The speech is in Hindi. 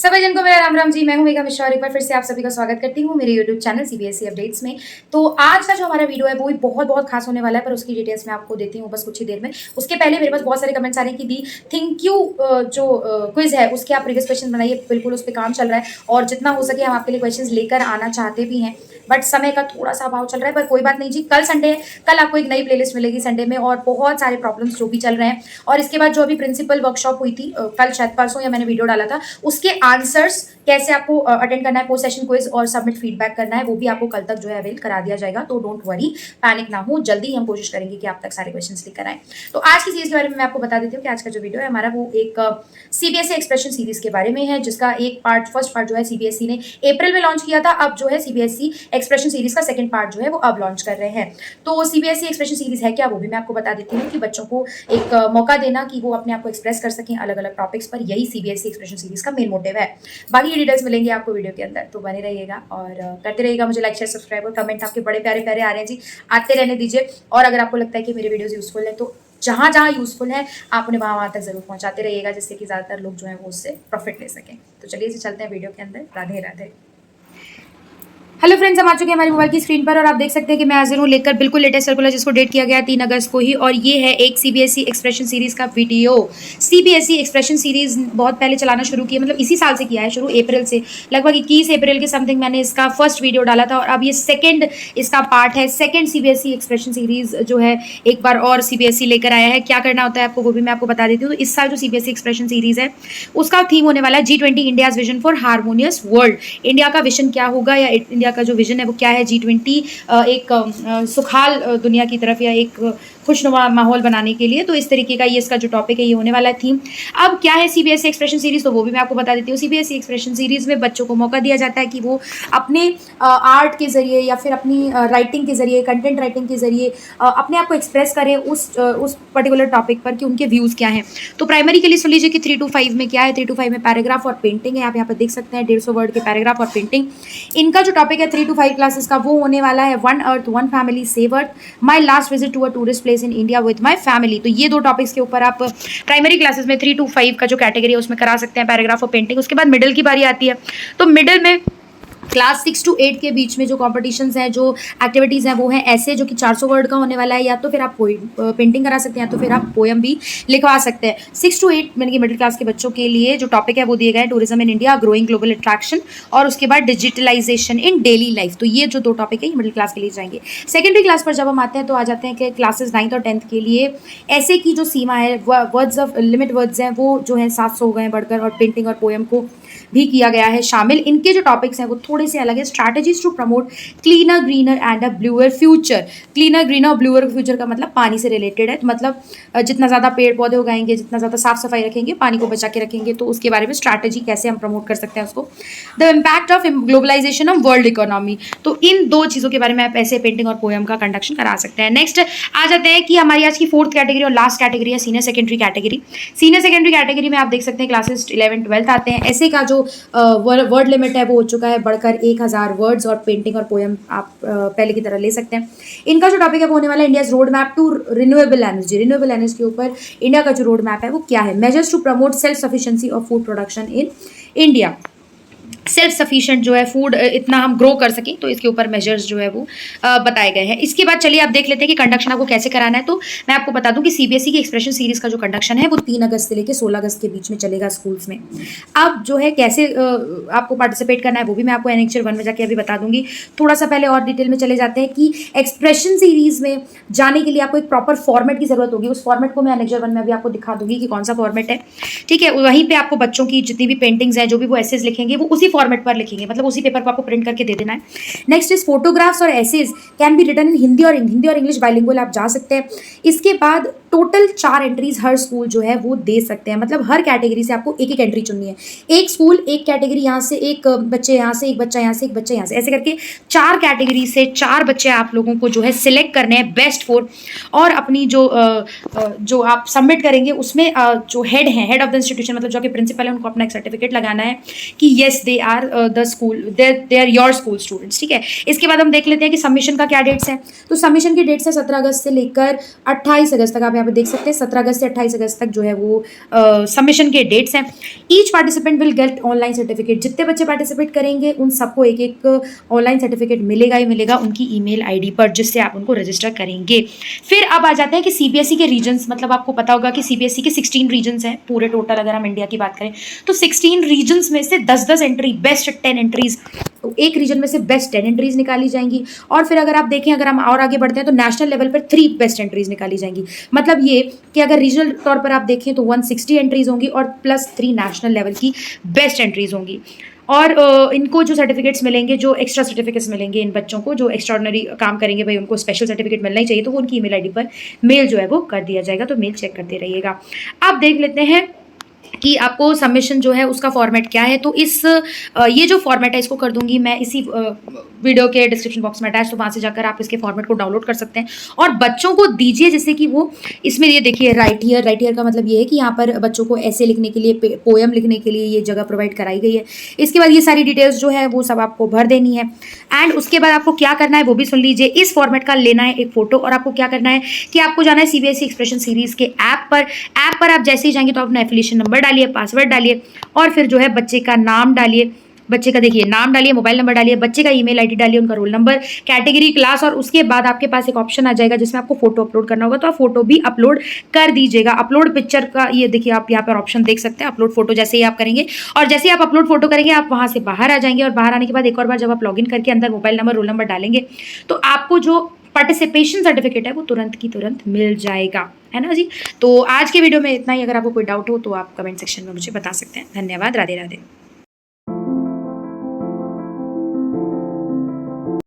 सभी जन को मेरा राम राम जी। मैं हूं मेघा मिश्रा और एक बार फिर से आप सभी का स्वागत करती हूं मेरे यूट्यूब चैनल सीबीएसई अपडेट्स में। तो आज का जो हमारा वीडियो है वो भी बहुत बहुत खास होने वाला है, पर उसकी डिटेल्स मैं आपको देती हूं बस कुछ ही देर में। उसके पहले मेरे पास बहुत सारे कमेंट्स आ रहे हैं कि दी थिंक यू जो क्विज है उसके आप प्रीवियस क्वेश्चन बनाइए। बिल्कुल उस पर काम चल रहा है और जितना हो सके हम आपके लिए क्वेश्चन लेकर आना चाहते भी हैं, बट समय का थोड़ा सा अभाव चल रहा है। पर कोई बात नहीं जी, कल संडे है, कल आपको एक नई प्लेलिस्ट मिलेगी संडे में और बहुत सारे प्रॉब्लम्स जो भी चल रहे हैं। और इसके बाद जो अभी प्रिंसिपल वर्कशॉप हुई थी कल शायद परसों या मैंने वीडियो डाला था, उसके आंसर्स कैसे आपको अटेंड करना है, पोस्ट सेशन क्विज और सबमिट फीडबैक करना है, वो भी आपको कल तक जो है अवेल करा दिया जाएगा। तो डोंट वरी, पैनिक ना हो, जल्दी हम कोशिश करेंगे कि आप तक सारे क्वेश्चंस लेकर आए। तो आज की सीरीज के बारे में मैं आपको बता देती हूँ कि आज का जो वीडियो है हमारा वो एक सीबीएसई एक्सप्रेशन सीरीज के बारे में है, जिसका एक पार्ट फर्स्ट पार्ट जो है सीबीएसई ने अप्रैल में लॉन्च किया था। अब जो है सीबीएसई एक्सप्रेशन सीरीज का सेकंड पार्ट जो है वो अब लॉन्च कर रहे हैं। तो सीबीएसई एक्सप्रेशन सीरीज है क्या, वो भी मैं आपको बता देती हूँ कि बच्चों को एक मौका देना कि वो अपने आप को एक्सप्रेस कर सकें अलग अलग टॉपिक्स पर, यही सीबीएसई एक्सप्रेशन सीरीज का मेन मोटिव है। बाकी डिटेल्स मिलेंगे आपको वीडियो के अंदर, तो बने रहिएगा और करते रहिएगा। मुझे लाइक शेयर सब्सक्राइब और कमेंट आपके बड़े प्यारे प्यारे आ रहे हैं जी, आते रहने दीजिए। और अगर आपको लगता है कि मेरे वीडियोस यूजफुल है तो जहाँ जहाँ यूजफुल है आप उन्हें वहाँ तक जरूर पहुँचाते रहिएगा, जिससे कि ज़्यादातर लोग जो है वो उससे प्रॉफिट ले सकें। तो चलिए जी चलते हैं वीडियो के अंदर। राधे राधे। हेलो फ्रेंड्स, हम आ चुके हैं हमारी मोबाइल की स्क्रीन पर और आप देख सकते हैं कि मैं हाजिर हूँ लेकर बिल्कुल लेटेस्ट सर्कुलर, जिसको डेट किया गया 3 अगस्त को ही। और ये है एक सीबीएसई एक्सप्रेशन सीरीज का वीडियो। सीबीएसई एक्सप्रेशन सीरीज बहुत पहले चलाना शुरू किया, मतलब इसी साल से किया है शुरू, अप्रैल से। लगभग 21 अप्रैल के समथिंग मैंने इसका फर्स्ट वीडियो डाला था और अब ये सेकेंड इसका पार्ट है। सेकेंड सीबीएसई एक्सप्रेशन सीरीज जो है एक बार और सीबीएसई लेकर आया है। क्या करना होता है आपको वो भी मैं आपको बता देती हूँ। तो इस साल जो सीबीएसई एक्सप्रेशन सीरीज है उसका थीम होने वाला है G20 India's vision for harmonious world. India का विजन क्या होगा या इंडिया का जो विजन है वो क्या है G20 एक सुखाल दुनिया की तरफ या एक खुशनुमा माहौल बनाने के लिए। तो इस तरीके का ये इसका जो टॉपिक है ये होने वाला है थीम। अब क्या है सीबीएसई एक्सप्रेशन सीरीज, तो वो भी मैं आपको बता देती हूँ। सीबीएसई एक्सप्रेशन सीरीज में बच्चों को मौका दिया जाता है कि वो अपने आर्ट के जरिए या फिर अपनी राइटिंग के जरिए, कंटेंट राइटिंग के जरिए अपने आप को एक्सप्रेस करें उस पर्टिकुलर टॉपिक पर कि उनके व्यूज़ क्या हैं। तो प्राइमरी के लिए सुन लीजिए कि 3 to 5 में क्या है। 3 to 5 में पैराग्राफ और पेंटिंग है। आप यहाँ पर देख सकते हैं 150 वर्ड के पैराग्राफ और पेंटिंग। इनका जो टॉपिक है 3 to 5 क्लासेस का वो होने वाला है one earth one family save earth, my last visit to a tourist place in India with my family. तो ये दो टॉपिक्स के ऊपर आप प्राइमरी क्लासेस में 3 to 5 का जो कैटेगरी है उसमें करा सकते हैं पैराग्राफ और पेंटिंग। उसके बाद मिडिल की बारी आती है। तो मिडिल में क्लास 6 to 8 के बीच में जो कॉम्पिटिशन्स हैं, जो एक्टिविटीज़ हैं वो हैं ऐसे, जो कि 400 वर्ड का होने वाला है। या तो फिर आप पेंटिंग करा सकते हैं या तो फिर आप पोएम भी लिखवा सकते हैं। 6 to 8 यानी कि मिडिल क्लास के बच्चों के लिए जो टॉपिक है वो दिए गए हैं tourism in India, growing global attraction और उसके बाद डिजिटलाइजेशन इन डेली लाइफ। तो ये जो दो टॉपिक है ये मिडिल क्लास के लिए जाएंगे। सेकेंडरी क्लास पर जब हम आते हैं तो आ जाते हैं कि क्लासेस 9th और 10th के लिए ऐसे की जो सीमा है, वर्ड्स ऑफ लिमिट वर्ड्स हैं वो जो है 700 हो गए हैं बढ़कर, और पेंटिंग और पोएम को भी किया गया है शामिल। इनके जो टॉपिक्स हैं वो थोड़े से अलग है। Strategies to promote cleaner greener and a bluer future. Cleaner greener और ब्लूअर फ्यूचर का मतलब पानी से रिलेटेड है। मतलब जितना ज़्यादा पेड़ पौधे उगाएंगे, जितना ज़्यादा साफ सफाई रखेंगे, पानी को बचा के रखेंगे, तो उसके बारे में स्ट्रैटेजी कैसे हम प्रमोट कर सकते हैं उसको। The impact of globalisation of world economy. तो इन दो चीज़ों के बारे में आप ऐसे पेंटिंग और पोएम का कंडक्शन करा सकते हैं। नेक्स्ट आ जाते हैं कि हमारी आज की 4th कैटेगरी और लास्ट कैटेगरी है senior secondary category. Senior secondary category में आप देख सकते हैं क्लासेस 11 12 आते हैं। ऐसे का जो वर्ड लिमिट है वो हो चुका है बढ़कर 1000 वर्ड्स, और पेंटिंग और पोएम आप पहले की तरह ले सकते हैं। इनका जो टॉपिक है वो होने वाला है India's road map to renewable energy. Renewable energy के ऊपर इंडिया का जो रोड मैप है वो क्या है। Measures to promote self sufficiency of food production in India. Self sufficient जो है फूड इतना हम ग्रो कर सकें, तो इसके ऊपर मेजर्स जो है वो बताए गए हैं। इसके बाद चलिए आप देख लेते हैं कि कंडक्शन आपको कैसे कराना है। तो मैं आपको बता दूं कि सीबीएसई की एक्सप्रेशन सीरीज का जो कंडक्शन है वो 3 अगस्त से लेकर 16 अगस्त के बीच में चलेगा स्कूल्स में। अब जो है कैसे आपको पार्टिसिपेट करना है वो भी मैं आपको एनेक्चर 1 में जाके अभी बता दूंगी। थोड़ा सा पहले और डिटेल में चले जाते हैं कि एक्सप्रेशन सीरीज में जाने के लिए आपको एक प्रॉपर फॉर्मेट की जरूरत होगी। उस फॉर्मेट को मैं एनेक्चर 1 में अभी आपको दिखा दूंगी कि कौन सा फॉर्मेट है, ठीक है। वहीं पे आपको बच्चों की जितनी भी पेंटिंग्स हैं, जो भी वो एसेज लिखेंगे वो उसी फॉर्मेट पर लिखेंगे, मतलब उसी पेपर को आपको प्रिंट करके दे देना है। नेक्स्ट इज फोटोग्राफ्स और essays can be written in Hindi और इंग्लिश बाइलिंगुअल आप जा सकते हैं। इसके बाद टोटल 4 एंट्रीज हर स्कूल जो है वो दे सकते हैं, मतलब हर कैटेगरी से आपको एक एक एंट्री चुननी है। एक स्कूल एक कैटेगरी, यहाँ से एक बच्चे, यहाँ से एक बच्चा, यहाँ से एक बच्चा, यहाँ से, ऐसे करके 4 कैटेगरी से 4 बच्चे आप लोगों को जो है सिलेक्ट करने हैं, बेस्ट 4। और अपनी जो आप सबमिट करेंगे उसमें जो हेड है, हेड ऑफ द इंस्टीट्यूशन, मतलब जो आपके प्रिंसिपल है, उनको अपना एक सर्टिफिकेट लगाना है कि yes they are the school, they are your school students, ठीक है। इसके बाद हम देख लेते हैं कि सबमिशन का क्या डेट्स हैं। तो सबमिशन की डेट्स है 17 अगस्त से लेकर 28 अगस्त तक। आप यहाँ पे देख सकते हैं 17 अगस्त से 28 अगस्त तक जो है वो सबमिशन के डेट्स हैं। Each participant will get online certificate. जितने बच्चे पार्टिसिपेट करेंगे उन सबको एक एक ऑनलाइन सर्टिफिकेट मिलेगा ही मिलेगा उनकी ईमेल आईडी पर, जिससे आप उनको रजिस्टर करेंगे। फिर अब आ जाते हैं कि सीबीएसई के रीजन्स, मतलब आपको पता होगा कि सीबीएसई के 16 रीजन्स हैं पूरे टोटल, अगर हम इंडिया की बात करें तो 16 रीजन्स में से 10-10 एंट्री, बेस्ट 10 एंट्रीज, तो एक रीजन में से बेस्ट 10 एंट्रीज निकाली जाएंगी। और फिर अगर आप देखें, अगर हम और आगे बढ़ते हैं तो नेशनल लेवल पर 3 बेस्ट एंट्रीज निकाली जाएंगी। मतलब ये कि अगर रीजनल तौर पर आप देखें तो 160 एंट्रीज होंगी और प्लस 3 नेशनल लेवल की बेस्ट एंट्रीज होंगी। और इनको जो सर्टिफिकेट्स मिलेंगे, जो एक्स्ट्रा सर्टिफिकेट्स मिलेंगे इन बच्चों को जो एक्स्ट्राऑर्डिनरी काम करेंगे, भाई उनको स्पेशल सर्टिफिकेट मिलना ही चाहिए, तो वो उनकी ईमेल आईडी पर मेल जो है वो कर दिया जाएगा। तो मेल चेक करते रहिएगा। अब देख लेते हैं कि आपको सबमिशन जो है उसका फॉर्मेट क्या है। तो ये जो फॉर्मेट है इसको कर दूंगी मैं इसी वीडियो के डिस्क्रिप्शन बॉक्स में अटैच, तो वहाँ से जाकर आप इसके फॉर्मेट को डाउनलोड कर सकते हैं और बच्चों को दीजिए, जिससे कि वो इसमें ये देखिए राइट हियर का मतलब ये है कि यहाँ पर बच्चों को ऐसे लिखने के लिए, पोएम लिखने के लिए ये जगह प्रोवाइड कराई गई है। इसके बाद ये सारी डिटेल्स जो है वो सब आपको भर देनी है। एंड उसके बाद आपको क्या करना है वो भी सुन लीजिए। इस फॉर्मेट का लेना है एक फोटो और आपको क्या करना है कि आपको जाना है सीबीएसई एक्सप्रेशन सीरीज के ऐप पर आप जैसे ही जाएंगे तो अपना एफिलिएशन नंबर डालिए, पासवर्ड डालिए और फिर जो है बच्चे का नाम डालिए, बच्चे का देखिए नाम डालिए, मोबाइल नंबर डालिए, बच्चे का ईमेल आईडी डालिए, उनका रोल नंबर, कैटेगरी, क्लास, और उसके बाद आपके पास एक ऑप्शन आ जाएगा जिसमें आपको फोटो अपलोड करना होगा। तो आप फोटो भी अपलोड कर दीजिएगा। अपलोड पिक्चर का ये देखिए आप यहाँ पर ऑप्शन देख सकते हैं, अपलोड फोटो जैसे ही आप करेंगे और जैसे ही आप अपलोड फोटो करेंगे आप वहाँ से बाहर आ जाएंगे और बाहर आने के बाद एक और बार जब आप लॉगिन करके अंदर मोबाइल नंबर, रोल नंबर डालेंगे तो आपको जो पार्टिसिपेशन सर्टिफिकेट है वो तुरंत की तुरंत मिल जाएगा, है ना जी। तो आज के वीडियो में इतना ही। अगर आपको कोई डाउट हो तो आप कमेंट सेक्शन में मुझे बता सकते हैं। धन्यवाद। राधे राधे।